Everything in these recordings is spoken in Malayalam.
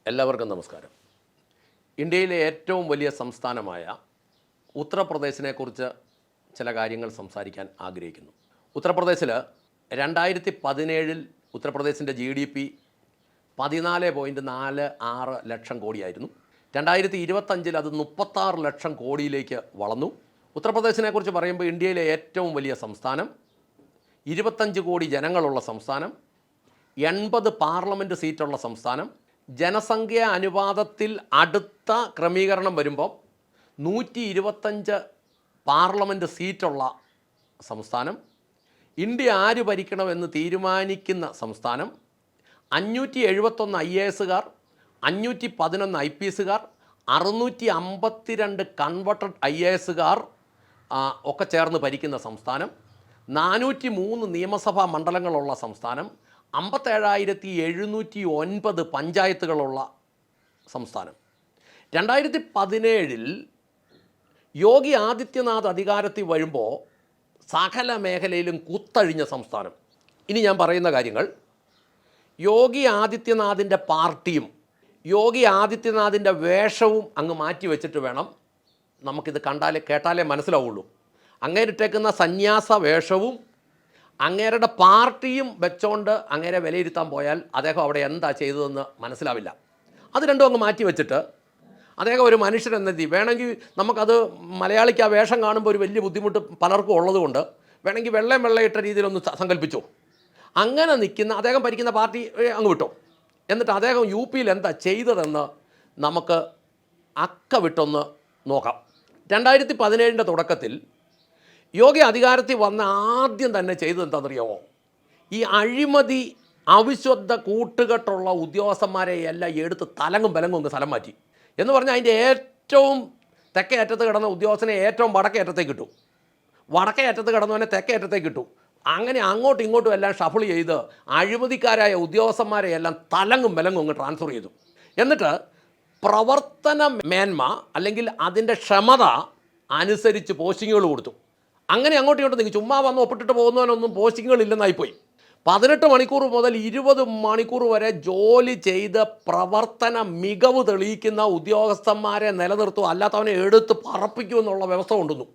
എല്ലാവർക്കും നമസ്കാരം. ഇന്ത്യയിലെ ഏറ്റവും വലിയ സംസ്ഥാനമായ ഉത്തർപ്രദേശിനെക്കുറിച്ച് ചില കാര്യങ്ങൾ സംസാരിക്കാൻ ആഗ്രഹിക്കുന്നു. ഉത്തർപ്രദേശിൽ 2017 ഉത്തർപ്രദേശിൻ്റെ GDP 14.46 ലക്ഷം കോടിയായിരുന്നു. 2025 അത് 36 ലക്ഷം കോടിയിലേക്ക് വളർന്നു. ഉത്തർപ്രദേശിനെക്കുറിച്ച് പറയുമ്പോൾ ഇന്ത്യയിലെ ഏറ്റവും വലിയ സംസ്ഥാനം, 25 കോടി ജനങ്ങളുള്ള സംസ്ഥാനം, 80 പാർലമെൻറ്റ് സീറ്റുള്ള സംസ്ഥാനം, ജനസംഖ്യാ അനുപാതത്തിൽ അടുത്ത ക്രമീകരണം വരുമ്പോൾ 125 പാർലമെൻറ്റ് സീറ്റുള്ള സംസ്ഥാനം, ഇന്ത്യ ആര് ഭരിക്കണമെന്ന് തീരുമാനിക്കുന്ന സംസ്ഥാനം, 571 IASകാർ, 511 IPSകാർ, 652 കൺവെർട്ടഡ് IASകാർ ഒക്കെ ചേർന്ന് ഭരിക്കുന്ന സംസ്ഥാനം, 403 നിയമസഭാ മണ്ഡലങ്ങളുള്ള സംസ്ഥാനം, 57,709 പഞ്ചായത്തുകളുള്ള സംസ്ഥാനം. 2017 യോഗി ആദിത്യനാഥ് അധികാരത്തിൽ വരുമ്പോൾ സകല മേഖലയിലും കുത്തഴിഞ്ഞ സംസ്ഥാനം. ഇനി ഞാൻ പറയുന്ന കാര്യങ്ങൾ യോഗി ആദിത്യനാഥിൻ്റെ പാർട്ടിയും യോഗി ആദിത്യനാഥിൻ്റെ വേഷവും അങ്ങ് മാറ്റി വെച്ചിട്ട് വേണം നമുക്കിത് കേട്ടാലേ മനസ്സിലാവുള്ളൂ. അങ്ങേരിട്ടേക്കുന്ന സന്യാസ വേഷവും അങ്ങേരുടെ പാർട്ടിയും വെച്ചോണ്ട് അങ്ങേരെ വിലയിരുത്താൻ പോയാൽ അദ്ദേഹം അവിടെ എന്താ ചെയ്തതെന്ന് മനസ്സിലാവില്ല. അത് രണ്ടും അങ്ങ് മാറ്റി വെച്ചിട്ട് അദ്ദേഹം ഒരു മനുഷ്യരെന്ന രീതി വേണമെങ്കിൽ നമുക്കത് മലയാളിക്ക് ആ വേഷം കാണുമ്പോൾ ഒരു വലിയ ബുദ്ധിമുട്ട് പലർക്കും ഉള്ളതുകൊണ്ട് വേണമെങ്കിൽ വെള്ളയിട്ട രീതിയിലൊന്ന് സങ്കല്പിച്ചോ. അങ്ങനെ നിൽക്കുന്ന അദ്ദേഹം ഭരിക്കുന്ന പാർട്ടി അങ്ങ് വിട്ടോ. എന്നിട്ട് അദ്ദേഹം UP എന്താ ചെയ്തതെന്ന് നമുക്ക് അക്ക വിട്ടൊന്ന് നോക്കാം. 2017 തുടക്കത്തിൽ യോഗി അധികാരത്തിൽ വന്ന ആദ്യം തന്നെ ചെയ്തത് എന്താണെന്നറിയാമോ? ഈ അഴിമതി അവിശ്വദ്ധ കൂട്ടുകെട്ടുള്ള ഉദ്യോഗസ്ഥന്മാരെ എല്ലാം എടുത്ത് തലങ്ങും ബലങ്ങും അങ്ങ് സ്ഥലം മാറ്റി. എന്ന് പറഞ്ഞാൽ അതിൻ്റെ ഏറ്റവും തെക്കേ അറ്റത്ത് കിടന്ന ഉദ്യോഗസ്ഥനെ ഏറ്റവും വടക്കേ അറ്റത്തേക്ക് ഇട്ടു, വടക്കേ അറ്റത്ത് കിടന്നവനെ തെക്കേ അറ്റത്തേക്ക് ഇട്ടു. അങ്ങനെ അങ്ങോട്ടും ഇങ്ങോട്ടും എല്ലാം ഷഫിൾ ചെയ്ത് അഴിമതിക്കാരായ ഉദ്യോഗസ്ഥന്മാരെ എല്ലാം തലങ്ങും ബലങ്ങും അങ്ങ് ട്രാൻസ്ഫർ ചെയ്തു. എന്നിട്ട് പ്രവർത്തന മേന്മ അല്ലെങ്കിൽ അതിൻ്റെ ക്ഷമത അനുസരിച്ച് പോസ്റ്റിങ്ങുകൾ കൊടുത്തു. അങ്ങനെ അങ്ങോട്ടും ഇങ്ങോട്ടും നിങ്ങൾ ചുമ്മാ വന്ന് ഒപ്പിട്ടിട്ട് പോകുന്നവനൊന്നും പോസ്റ്റിങ്ങുകളില്ലെന്നായിപ്പോയി. 18 മണിക്കൂർ മുതൽ 20 മണിക്കൂർ വരെ ജോലി ചെയ്ത് പ്രവർത്തന മികവ് തെളിയിക്കുന്ന ഉദ്യോഗസ്ഥന്മാരെ നിലനിർത്തും, അല്ലാത്തവനെ എടുത്ത് പറപ്പിക്കുമെന്നുള്ള വ്യവസ്ഥ കൊണ്ടുവന്നു.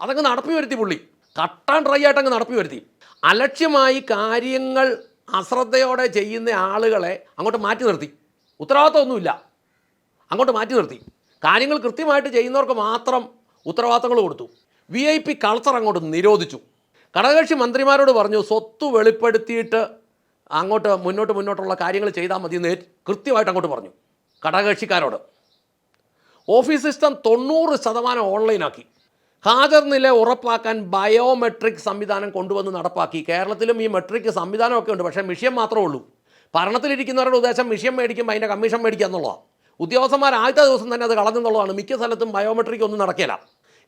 അതങ്ങ് നടപ്പി വരുത്തി പുള്ളി, കട്ടാൻ ഡ്രൈ ആയിട്ടങ്ങ് നടപ്പി വരുത്തി. അലക്ഷ്യമായി കാര്യങ്ങൾ അശ്രദ്ധയോടെ ചെയ്യുന്ന ആളുകളെ അങ്ങോട്ട് മാറ്റി നിർത്തി. ഉത്തരവാദിത്തമൊന്നുമില്ല, അങ്ങോട്ട് മാറ്റി നിർത്തി. കാര്യങ്ങൾ കൃത്യമായിട്ട് ചെയ്യുന്നവർക്ക് മാത്രം ഉത്തരവാദിത്തങ്ങൾ കൊടുത്തു. VIP കൾച്ചർ അങ്ങോട്ട് നിരോധിച്ചു. ഘടകകക്ഷി മന്ത്രിമാരോട് പറഞ്ഞു സ്വത്ത് വെളിപ്പെടുത്തിയിട്ട് മുന്നോട്ടുള്ള കാര്യങ്ങൾ ചെയ്താൽ മതി എന്ന് കൃത്യമായിട്ട് അങ്ങോട്ട് പറഞ്ഞു ഘടകകക്ഷിക്കാരോട്. Office system 90% ഓൺലൈനാക്കി. ഹാജർ നില ഉറപ്പാക്കാൻ ബയോമെട്രിക് സംവിധാനം കൊണ്ടുവന്ന് നടപ്പാക്കി. കേരളത്തിലും ഈ മെട്രിക് സംവിധാനമൊക്കെ ഉണ്ട്, പക്ഷേ മിഷ്യൻ മാത്രമേ ഉള്ളൂ. ഭരണത്തിലിരിക്കുന്നവരുടെ ഉദ്ദേശം മിഷ്യൻ മേടിക്കുമ്പോൾ അതിൻ്റെ കമ്മീഷൻ മേടിക്കുക എന്നുള്ളതാണ്. ഉദ്യോഗസ്ഥന്മാർ ആദ്യത്തെ ദിവസം തന്നെ അത് കളഞ്ഞെന്നുള്ളതാണ്. മിക്ക സ്ഥലത്തും ബയോമെട്രിക് ഒന്നും നടക്കില്ല.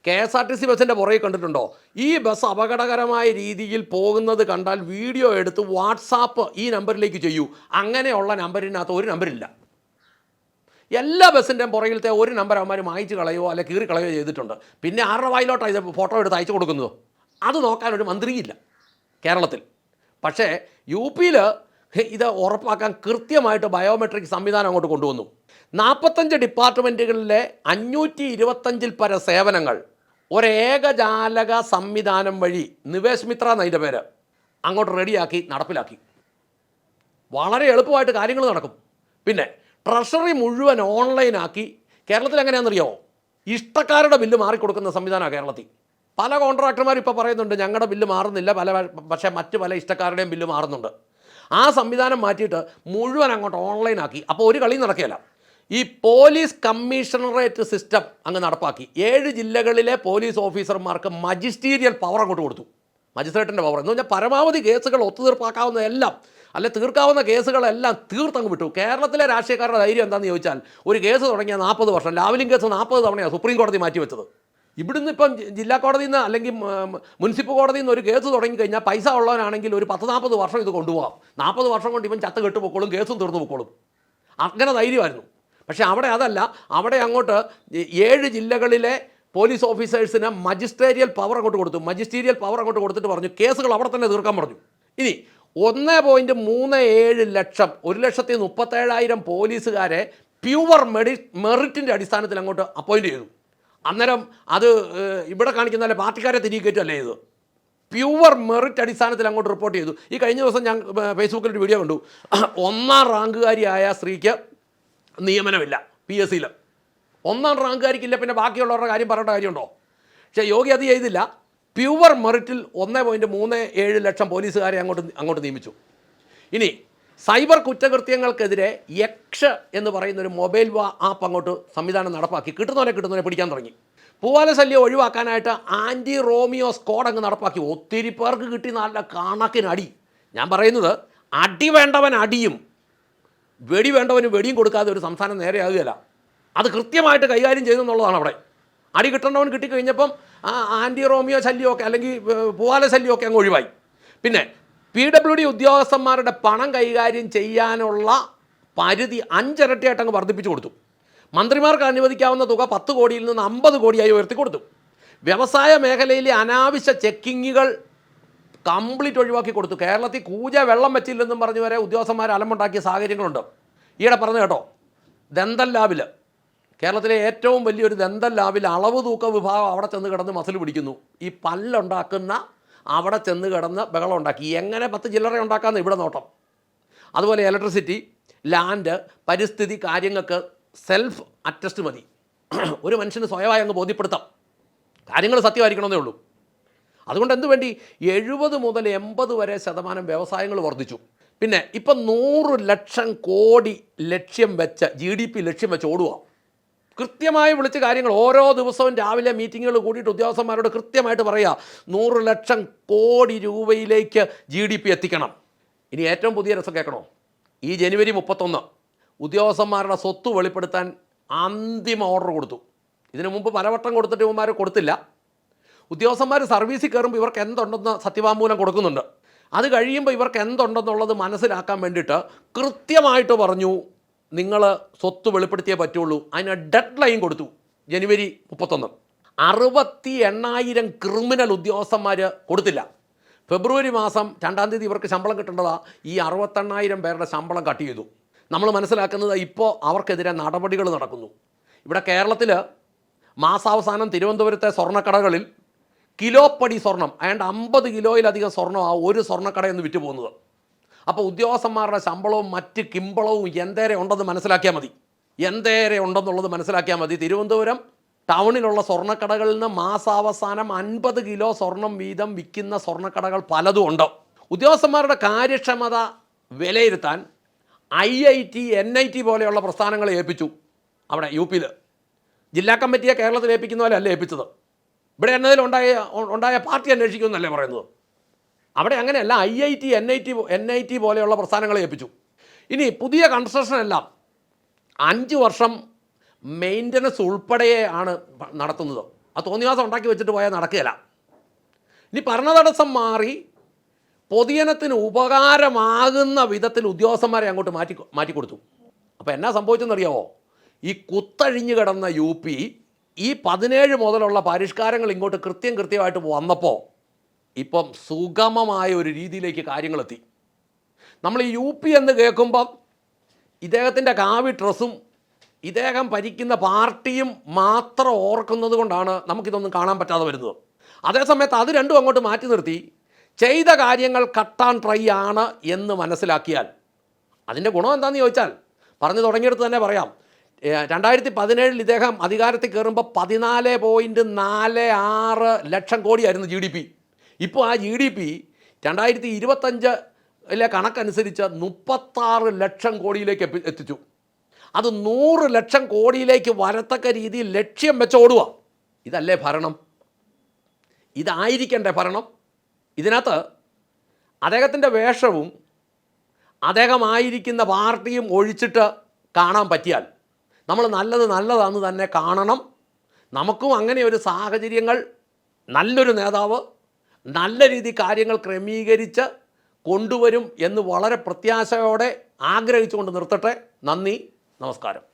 KSRTC ബസ്സിൻ്റെ പുറകെ കണ്ടിട്ടുണ്ടോ? ഈ ബസ് അപകടകരമായ രീതിയിൽ പോകുന്നത് കണ്ടാൽ വീഡിയോ എടുത്ത് വാട്സാപ്പ് ഈ നമ്പറിലേക്ക് ചെയ്യൂ. അങ്ങനെയുള്ള നമ്പറിനകത്ത് ഒരു നമ്പറില്ല. എല്ലാ ബസ്സിൻ്റെയും പുറകിലത്തെ ഒരു നമ്പർ അവന്മാർ മായിച്ച് കളയോ അല്ലെ കീറി കളയോ ചെയ്തിട്ടുണ്ട്. പിന്നെ ആരുടെ വായിലോട്ടാണ് ഇത് ഫോട്ടോ എടുത്ത് അയച്ചു കൊടുക്കുന്നതോ? അത് നോക്കാനൊരു മന്ത്രിയില്ല കേരളത്തിൽ. പക്ഷേ UP ഇത് ഉറപ്പാക്കാൻ കൃത്യമായിട്ട് ബയോമെട്രിക് സംവിധാനം അങ്ങോട്ട് കൊണ്ടുവന്നു. 45 ഡിപ്പാർട്ട്മെൻറ്റുകളിലെ 525 പര സേവനങ്ങൾ ഒരേകജാലക സംവിധാനം വഴി, നിവേശ് മിത്ര എന്നതിൻ്റെ പേര്, അങ്ങോട്ട് റെഡിയാക്കി നടപ്പിലാക്കി. വളരെ എളുപ്പമായിട്ട് കാര്യങ്ങൾ നടക്കും. പിന്നെ ട്രഷറി മുഴുവൻ ഓൺലൈനാക്കി. കേരളത്തിൽ എങ്ങനെയാണെന്നറിയാമോ? ഇഷ്ടക്കാരുടെ ബില്ല് മാറിക്കൊടുക്കുന്ന സംവിധാനമാണ് കേരളത്തിൽ. പല കോൺട്രാക്ടർമാർ ഇപ്പോൾ പറയുന്നുണ്ട് ഞങ്ങളുടെ ബില്ല് മാറുന്നില്ല, പക്ഷേ മറ്റ് പല ഇഷ്ടക്കാരുടെയും ബില്ല് മാറുന്നുണ്ട്. ആ സംവിധാനം മാറ്റിയിട്ട് മുഴുവൻ അങ്ങോട്ട് ഓൺലൈനാക്കി. അപ്പോൾ ഒരു കളി നടക്കുകയില്ല. ഈ പോലീസ് കമ്മീഷണറേറ്റ് സിസ്റ്റം അങ്ങ് നടപ്പാക്കി. 7 ജില്ലകളിലെ പോലീസ് ഓഫീസർമാർക്ക് മജിസ്റ്റീരിയൽ പവർ അങ്ങോട്ട് കൊടുത്തു. മജിസ്ട്രേറ്റിൻ്റെ പവർ എന്ന് പറഞ്ഞാൽ പരമാവധി കേസുകൾ ഒത്തുതീർപ്പാക്കാവുന്നതെല്ലാം അല്ലെ തീർക്കാവുന്ന കേസുകളെല്ലാം തീർത്തങ്ങ് വിട്ടു. കേരളത്തിലെ രാഷ്ട്രീയക്കാരുടെ ധൈര്യം എന്താണെന്ന് ചോദിച്ചാൽ ഒരു കേസ് തുടങ്ങിയ 40 വർഷം, ലാവലിംഗ് കേസ് 40 തവണയാണ് സുപ്രീം കോടതി മാറ്റിവെച്ചത്. ഇവിടുന്ന് ഇപ്പം ജില്ലാ കോടതിയിൽ നിന്ന് അല്ലെങ്കിൽ മുനിസിപ്പൽ കോടതിയിൽ നിന്ന് ഒരു കേസ് തുടങ്ങിക്കഴിഞ്ഞാൽ പൈസ ഉള്ളവനാണെങ്കിൽ ഒരു 10-40 വർഷം ഇത് കൊണ്ടുപോകാം. 40 വർഷം കൊണ്ട് ഇവൻ ചത്ത് കെട്ടുപൊക്കോളും, കേസും തീർന്നു പൊക്കോളും. അങ്ങനെ ധൈര്യമായിരുന്നു. പക്ഷേ അവിടെ അതല്ല. അവിടെ അങ്ങോട്ട് 7 ജില്ലകളിലെ പോലീസ് ഓഫീസേഴ്സിന് മജിസ്ട്രേറിയൽ പവർ അങ്ങോട്ട് കൊടുത്തു. മജിസ്റ്റീരിയൽ പവർ അങ്ങോട്ട് കൊടുത്തിട്ട് പറഞ്ഞു കേസുകൾ അവിടെ തന്നെ തീർക്കാൻ പറഞ്ഞു. ഇനി 1.37 ലക്ഷം 1,37,000 പോലീസുകാരെ പ്യുവർ മെറിറ്റിൻ്റെ അടിസ്ഥാനത്തിൽ അങ്ങോട്ട് അപ്പോയിൻ്റ് ചെയ്തു. അന്നേരം അത് ഇവിടെ കാണിക്കുന്ന പാർട്ടിക്കാരെ തിരികെ കയറ്റല്ലേ ചെയ്തു. പ്യുവർ മെറിറ്റ് അടിസ്ഥാനത്തിൽ അങ്ങോട്ട് റിപ്പോർട്ട് ചെയ്തു. ഈ കഴിഞ്ഞ ദിവസം ഞാൻ ഫേസ്ബുക്കിൽ ഒരു വീഡിയോ കണ്ടു. 1ാം റാങ്കുകാരിയായ സ്ത്രീക്ക് നിയമനമില്ല PSCയിൽ. 1ാം റാങ്കുകാരിക്കില്ല, പിന്നെ ബാക്കിയുള്ളവരുടെ കാര്യം പറയേണ്ട കാര്യമുണ്ടോ? പക്ഷേ യോഗി അത് ചെയ്തില്ല. പ്യുവർ മെറിറ്റിൽ 1.37 ലക്ഷം പോലീസുകാരെ അങ്ങോട്ട് നിയമിച്ചു. ഇനി സൈബർ കുറ്റകൃത്യങ്ങൾക്കെതിരെ യക്ഷ എന്ന് പറയുന്ന ഒരു മൊബൈൽ ആപ്പ് അങ്ങോട്ട് സംവിധാനം നടപ്പാക്കി. കിട്ടുന്നവനെ പിടിക്കാൻ തുടങ്ങി. പൂവാല ശല്യം ഒഴിവാക്കാനായിട്ട് ആൻറ്റി റോമിയോ സ്ക്വാഡ് അങ്ങ് നടപ്പാക്കി. ഒത്തിരി പേർക്ക് കിട്ടി നല്ല കണക്കിനടി. ഞാൻ പറയുന്നത് അടി വേണ്ടവൻ അടിയും വെടി വേണ്ടവന് വെടിയും കൊടുക്കാതെ ഒരു സംസ്ഥാനം നേരെയാകുകയില്ല. അത് കൃത്യമായിട്ട് കൈകാര്യം ചെയ്തെന്നുള്ളതാണ് അവിടെ. അടി കിട്ടേണ്ടവൻ കിട്ടിക്കഴിഞ്ഞപ്പം ആൻറ്റി റോമിയോ ശല്യമൊക്കെ അല്ലെങ്കിൽ പൂവാല ശല്യമൊക്കെ അങ്ങ് ഒഴിവായി. പിന്നെ PWD ഉദ്യോഗസ്ഥന്മാരുടെ പണം കൈകാര്യം ചെയ്യാനുള്ള പരിധി 5 ഇരട്ടിയായിട്ട് അങ്ങ് വർദ്ധിപ്പിച്ചു കൊടുത്തു. മന്ത്രിമാർക്ക് അനുവദിക്കാവുന്ന തുക 10 കോടിയിൽ നിന്ന് 50 കോടിയായി ഉയർത്തി കൊടുത്തു. വ്യവസായ മേഖലയിലെ അനാവശ്യ ചെക്കിങ്ങുകൾ കംപ്ലീറ്റ് ഒഴിവാക്കി കൊടുത്തു. കേരളത്തിൽ കൂജ വെള്ളം വെച്ചില്ലെന്നും പറഞ്ഞു വരെ ഉദ്യോഗസ്ഥന്മാർ അലമ്പുണ്ടാക്കിയ സാഹചര്യങ്ങളുണ്ട്. ഈയിടെ പറഞ്ഞു കേട്ടോ, ദന്തൽ ലാബിൽ, കേരളത്തിലെ ഏറ്റവും വലിയൊരു ദന്തൽ ലാബിൽ അളവ് തൂക്ക വിഭാഗം അവിടെ ചെന്ന് കിടന്ന് മസിൽ പിടിക്കുന്നു. ഈ പല്ലുണ്ടാക്കുന്ന അവിടെ ചെന്ന് കിടന്ന് ബഹളം ഉണ്ടാക്കി. എങ്ങനെ 10 ചില്ലറ ഉണ്ടാക്കാമെന്ന് ഇവിടെ നോട്ടം. അതുപോലെ ഇലക്ട്രിസിറ്റി, ലാൻഡ്, പരിസ്ഥിതി കാര്യങ്ങൾക്ക് സെൽഫ് അറ്റസ്റ്റ് മതി. ഒരു മനുഷ്യന് സ്വയമായി അങ്ങ് ബോധ്യപ്പെടുത്താം. കാര്യങ്ങൾ സത്യമായിരിക്കണമെന്നേ ഉള്ളൂ. അതുകൊണ്ട് എന്തു വേണ്ടി 70 മുതൽ 80 വരെ ശതമാനം വ്യവസായങ്ങൾ വർദ്ധിച്ചു. പിന്നെ ഇപ്പം 100 ലക്ഷം കോടി ലക്ഷ്യം വെച്ച് GDP ലക്ഷ്യം വെച്ച് ഓടുക. കൃത്യമായി വിളിച്ച് കാര്യങ്ങൾ ഓരോ ദിവസവും രാവിലെ മീറ്റിങ്ങുകൾ കൂടിയിട്ട് ഉദ്യോഗസ്ഥന്മാരോട് കൃത്യമായിട്ട് പറയുക 100 ലക്ഷം കോടി രൂപയിലേക്ക് GDP എത്തിക്കണം. ഇനി ഏറ്റവും പുതിയ രസം കേൾക്കണോ? ഈ ജനുവരി 31 ഉദ്യോഗസ്ഥന്മാരുടെ സ്വത്ത് വെളിപ്പെടുത്താൻ അന്തിമ ഓർഡർ കൊടുത്തു. ഇതിനു മുമ്പ് പലവട്ടം കൊടുത്തിട്ട് ഇവന്മാർ കൊടുത്തില്ല. ഉദ്യോഗസ്ഥന്മാർ സർവീസിൽ കയറുമ്പോൾ ഇവർക്ക് എന്തുണ്ടെന്ന് സത്യവാങ്മൂലം കൊടുക്കുന്നുണ്ട്. അത് കഴിയുമ്പോൾ ഇവർക്ക് എന്തുണ്ടെന്നുള്ളത് മനസ്സിലാക്കാൻ വേണ്ടിയിട്ട് കൃത്യമായിട്ട് പറഞ്ഞു, നിങ്ങൾ സ്വത്ത് വെളിപ്പെടുത്തിയേ പറ്റുള്ളൂ. അതിന് ഡെഡ് ലൈൻ കൊടുത്തു. ജനുവരി 31. 68,000 ക്രിമിനൽ ഉദ്യോഗസ്ഥന്മാർ കൊടുത്തില്ല. ഫെബ്രുവരി മാസം 2-ാം തീയതി ഇവർക്ക് ശമ്പളം കിട്ടേണ്ടതാ. ഈ 68,000 പേരുടെ ശമ്പളം കട്ട് ചെയ്തു. നമ്മൾ മനസ്സിലാക്കുന്നത് ഇപ്പോൾ അവർക്കെതിരെ നടപടികൾ നടക്കുന്നു. ഇവിടെ കേരളത്തിൽ മാസാവസാനം തിരുവനന്തപുരത്തെ സ്വർണ്ണക്കടകളിൽ കിലോപ്പടി സ്വർണം, അയാണ്ട് 50 കിലോയിലധികം സ്വർണ്ണം ഒരു സ്വർണ്ണക്കടയിൽ നിന്ന് വിറ്റ് പോകുന്നത്. അപ്പോൾ ഉദ്യോഗസ്ഥന്മാരുടെ ശമ്പളവും മറ്റ് കിമ്പളവും എന്തേരെ ഉണ്ടെന്ന് മനസ്സിലാക്കിയാൽ മതി. എന്തേരെ ഉണ്ടെന്നുള്ളത് മനസ്സിലാക്കിയാൽ മതി. തിരുവനന്തപുരം ടൗണിലുള്ള സ്വർണ്ണക്കടകളിൽ നിന്ന് മാസാവസാനം 50 കിലോ സ്വർണം വീതം വിൽക്കുന്ന സ്വർണ്ണക്കടകൾ പലതും ഉണ്ട്. ഉദ്യോഗസ്ഥന്മാരുടെ കാര്യക്ഷമത വിലയിരുത്താൻ IIT, NIT പോലെയുള്ള പ്രസ്ഥാനങ്ങളെ ഏൽപ്പിച്ചു. അവിടെ UP-ൽ ജില്ലാ കമ്മിറ്റിയെ കേരളത്തിൽ ഏൽപ്പിക്കുന്ന പോലെ അല്ല ഏൽപ്പിച്ചത്. ഇവിടെ എന്നതിലും ഉണ്ടായ പാർട്ടി അന്വേഷിക്കുമെന്നല്ലേ പറയുന്നത്. അവിടെ അങ്ങനെയല്ല. IIT, NIT പോലെയുള്ള പ്രസ്ഥാനങ്ങളെ ഏൽപ്പിച്ചു. ഇനി പുതിയ കൺസ്ട്രക്ഷനെല്ലാം 5 വർഷം മെയിൻ്റനൻസ് ഉൾപ്പെടെയാണ് നടത്തുന്നത്. ആ തോന്നിവാസം ഉണ്ടാക്കി വെച്ചിട്ട് പോയാൽ നടക്കുകയില്ല. ഇനി ഭരണതടസ്സം മാറി പൊതുജനത്തിന് ഉപകാരമാകുന്ന വിധത്തിൽ ഉദ്യോഗസ്ഥന്മാരെ അങ്ങോട്ട് മാറ്റിക്കൊടുത്തു. അപ്പോൾ എന്നാ സംഭവിച്ചെന്നറിയാമോ? ഈ കുത്തഴിഞ്ഞു കിടന്ന UP ഈ 17 മുതലുള്ള പരിഷ്കാരങ്ങൾ ഇങ്ങോട്ട് കൃത്യമായിട്ട് വന്നപ്പോൾ ഇപ്പം സുഗമമായ ഒരു രീതിയിലേക്ക് കാര്യങ്ങളെത്തി. നമ്മൾ ഈ UP എന്ന് കേൾക്കുമ്പം ഇദ്ദേഹത്തിൻ്റെ കാവി ഡ്രസ്സും ഇദ്ദേഹം ഭരിക്കുന്ന പാർട്ടിയും മാത്രം ഓർക്കുന്നത് കൊണ്ടാണ് നമുക്കിതൊന്നും കാണാൻ പറ്റാതെ വരുന്നത്. അതേസമയത്ത് അത് രണ്ടും അങ്ങോട്ട് മാറ്റി നിർത്തി ചെയ്ത കാര്യങ്ങൾ കട്ട് ആൻഡ് ട്രൈ ആണ് എന്ന് മനസ്സിലാക്കിയാൽ അതിൻ്റെ ഗുണം എന്താണെന്ന് ചോദിച്ചാൽ പറഞ്ഞു തുടങ്ങിയെടുത്ത് തന്നെ പറയാം. 2017 ഇദ്ദേഹം അധികാരത്തിൽ കയറുമ്പോൾ 14.46 ലക്ഷം കോടിയായിരുന്നു GDP. ഇപ്പോൾ ആ GDP 2025 കണക്കനുസരിച്ച് 36 ലക്ഷം കോടിയിലേക്ക് എത്തിച്ചു. അത് 100 ലക്ഷം കോടിയിലേക്ക് വരത്തക്ക രീതിയിൽ ലക്ഷ്യം വെച്ച് ഓടുക. ഇതല്ലേ ഭരണം? ഇതായിരിക്കണ്ടേ ഭരണം? ഇതിനകത്ത് അദ്ദേഹത്തിൻ്റെ വേഷവും അദ്ദേഹമായിരിക്കുന്ന പാർട്ടിയും ഒഴിച്ചിട്ട് കാണാൻ പറ്റിയാൽ നമ്മൾ നല്ലതാണെന്ന് തന്നെ കാണണം. നമുക്കും അങ്ങനെ ഒരു സാഹചര്യങ്ങൾ, നല്ലൊരു നേതാവ് നല്ല രീതിയിൽ കാര്യങ്ങൾ ക്രമീകരിച്ച് കൊണ്ടുവരും എന്ന് വളരെ പ്രത്യാശയോടെ ആഗ്രഹിച്ചുകൊണ്ട് നിർത്തട്ടെ. നന്ദി, നമസ്കാരം.